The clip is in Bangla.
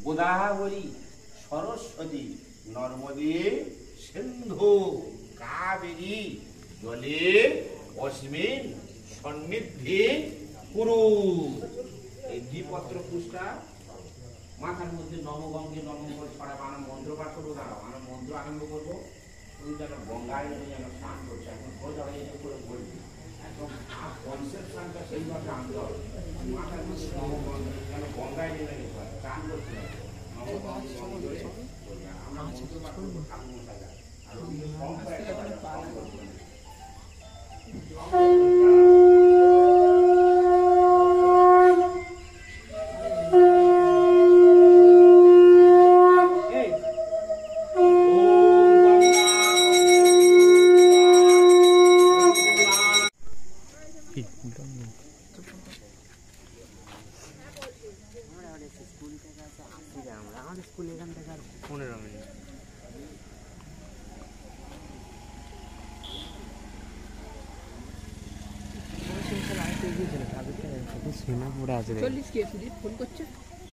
গোদাবরী, সরস্বতী, নর্মদে, সিন্ধু, কাবেরী জলে অস্মিন সন্নিধি কুরু। এই দ্বিপত্র পুষ্টা মাথার মধ্যে নবগঙ্গে নবঙ্গল ছড়া বানা মন্ত্র পাঠ করবো। দাঁড়াও, আমরা মন্ত্র আরম্ভ করবো। তুমি যেন গঙ্গায় যেন স্নান করছে, এখন করে বলবি একদম কনসেপশনটা সেইভাবে আনতে হবে। মাথার মধ্যে নবগঙ্গে যেন গঙ্গায় নেমে গেছে, স্নান করতে হবে। নবগঙ্গে আমরা মন্ত্র পাঠ করবো ঠাকুর মশাই, আর আমাদের স্কুল এখান থেকে আর 15 মিনিট। ফোন করছে